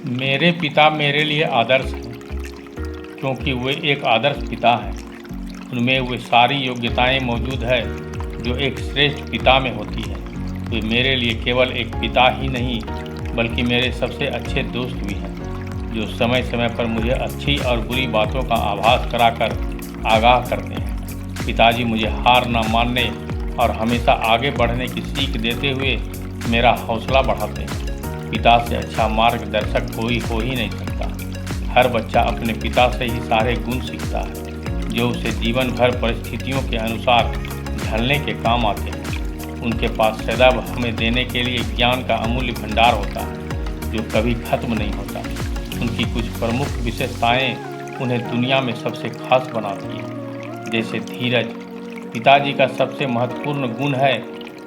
मेरे पिता मेरे लिए आदर्श हैं, क्योंकि वे एक आदर्श पिता हैं। उनमें वे सारी योग्यताएं मौजूद है जो एक श्रेष्ठ पिता में होती है। वे मेरे लिए केवल एक पिता ही नहीं बल्कि मेरे सबसे अच्छे दोस्त भी हैं, जो समय समय पर मुझे अच्छी और बुरी बातों का आभास कराकर आगाह करते हैं। पिताजी मुझे हार न मानने और हमेशा आगे बढ़ने की सीख देते हुए मेरा हौसला बढ़ाते हैं। पिता से अच्छा मार्गदर्शक कोई हो ही नहीं सकता। हर बच्चा अपने पिता से ही सारे गुण सीखता है, जो उसे जीवन भर परिस्थितियों के अनुसार ढलने के काम आते हैं। उनके पास सदैव हमें देने के लिए ज्ञान का अमूल्य भंडार होता है, जो कभी खत्म नहीं होता। उनकी कुछ प्रमुख विशेषताएं उन्हें दुनिया में सबसे खास बनाती हैं, जैसे धीरज। पिताजी का सबसे महत्वपूर्ण गुण है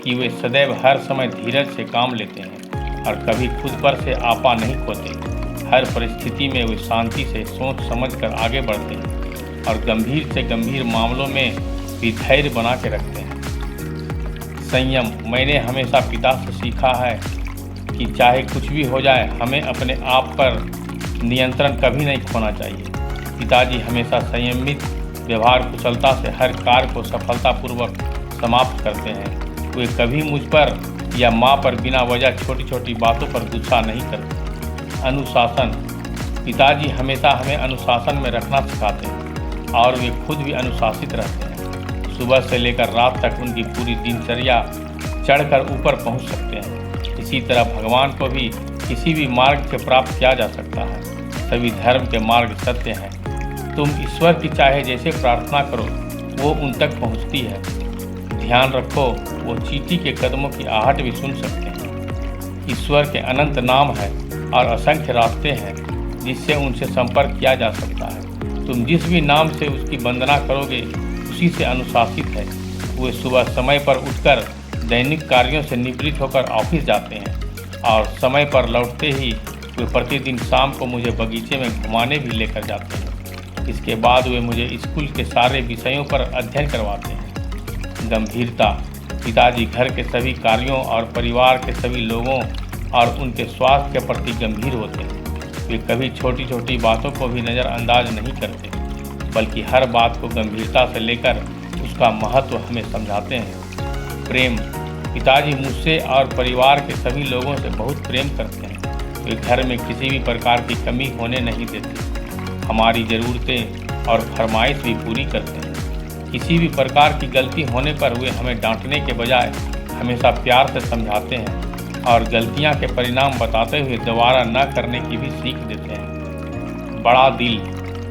कि वे सदैव हर समय धीरज से काम लेते हैं और कभी खुद पर से आपा नहीं खोते। हर परिस्थिति में वे शांति से सोच समझकर आगे बढ़ते हैं और गंभीर से गंभीर मामलों में भी धैर्य बना के रखते हैं। संयम। मैंने हमेशा पिता से सीखा है कि चाहे कुछ भी हो जाए, हमें अपने आप पर नियंत्रण कभी नहीं खोना चाहिए। पिताजी हमेशा संयमित व्यवहार कुशलता से हर कार्य को सफलतापूर्वक समाप्त करते हैं। वे कभी मुझ पर या माँ पर बिना वजह छोटी छोटी बातों पर गुस्सा नहीं करते। अनुशासन। पिताजी हमेशा हमें अनुशासन में रखना सिखाते हैं और वे खुद भी अनुशासित रहते हैं। सुबह से लेकर रात तक उनकी पूरी दिनचर्या चढ़कर ऊपर पहुंच सकते हैं। इसी तरह भगवान को भी किसी भी मार्ग से प्राप्त किया जा सकता है। सभी धर्म के मार्ग सत्य हैं। तुम ईश्वर की चाहे जैसे प्रार्थना करो, वो उन तक पहुंचती है। ध्यान रखो, वो चींटी के कदमों की आहट भी सुन सकते हैं। ईश्वर के अनंत नाम है और असंख्य रास्ते हैं जिससे उनसे संपर्क किया जा सकता है। तुम जिस भी नाम से उसकी वंदना करोगे, उसी से अनुशासित है। वे सुबह समय पर उठकर दैनिक कार्यों से निवृत्त होकर ऑफिस जाते हैं और समय पर लौटते ही वे प्रतिदिन शाम को मुझे बगीचे में घुमाने भी लेकर जाते हैं। इसके बाद वे मुझे स्कूल के सारे विषयों पर अध्ययन करवाते हैं। गंभीरता। पिताजी घर के सभी कार्यों और परिवार के सभी लोगों और उनके स्वास्थ्य के प्रति गंभीर होते हैं। वे कभी छोटी छोटी बातों को भी नज़रअंदाज नहीं करते, बल्कि हर बात को गंभीरता से लेकर उसका महत्व हमें समझाते हैं। प्रेम। पिताजी मुझसे और परिवार के सभी लोगों से बहुत प्रेम करते हैं। वे घर में किसी भी प्रकार की कमी होने नहीं देते। हमारी ज़रूरतें और फरमाइश भी पूरी करते हैं। किसी भी प्रकार की गलती होने पर वे हमें डांटने के बजाय हमेशा प्यार से समझाते हैं और गलतियां के परिणाम बताते हुए दोबारा न करने की भी सीख देते हैं। बड़ा दिल।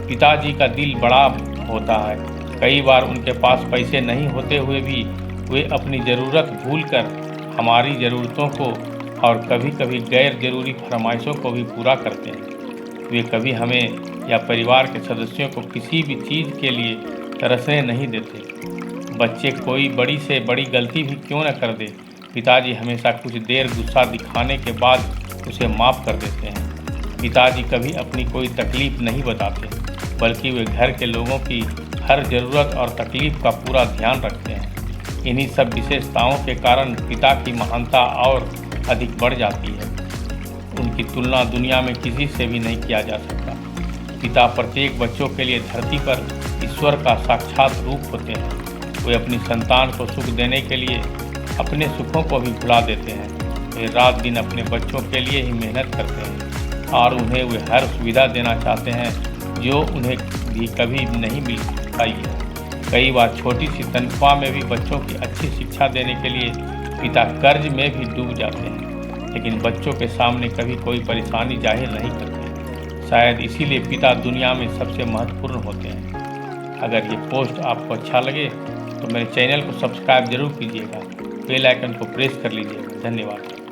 पिताजी का दिल बड़ा होता है। कई बार उनके पास पैसे नहीं होते हुए भी वे अपनी ज़रूरत भूलकर हमारी ज़रूरतों को और कभी कभी गैर ज़रूरी फरमाइशों को भी पूरा करते हैं। वे कभी हमें या परिवार के सदस्यों को किसी भी चीज़ के लिए तरसने नहीं देते। बच्चे कोई बड़ी से बड़ी गलती भी क्यों न कर दे, पिताजी हमेशा कुछ देर गुस्सा दिखाने के बाद उसे माफ़ कर देते हैं। पिताजी कभी अपनी कोई तकलीफ़ नहीं बताते, बल्कि वे घर के लोगों की हर ज़रूरत और तकलीफ़ का पूरा ध्यान रखते हैं। इन्हीं सब विशेषताओं के कारण पिता की महानता और अधिक बढ़ जाती है। उनकी तुलना दुनिया में किसी से भी नहीं किया जा सकता। पिता प्रत्येक बच्चों के लिए धरती पर ईश्वर का साक्षात रूप होते हैं। वे अपनी संतान को सुख देने के लिए अपने सुखों को भी भुला देते हैं। वे रात दिन अपने बच्चों के लिए ही मेहनत करते हैं और उन्हें वे हर सुविधा देना चाहते हैं जो उन्हें भी कभी नहीं मिल पाई है। कई बार छोटी सी तनख्वाह में भी बच्चों की अच्छी शिक्षा देने के लिए पिता कर्ज में भी डूब जाते हैं, लेकिन बच्चों के सामने कभी कोई परेशानी जाहिर नहीं करते। शायद इसीलिए पिता दुनिया में सबसे महत्वपूर्ण होते हैं। अगर ये पोस्ट आपको अच्छा लगे तो मेरे चैनल को सब्सक्राइब जरूर कीजिएगा, बेल आइकन को प्रेस कर लीजिएगा। धन्यवाद।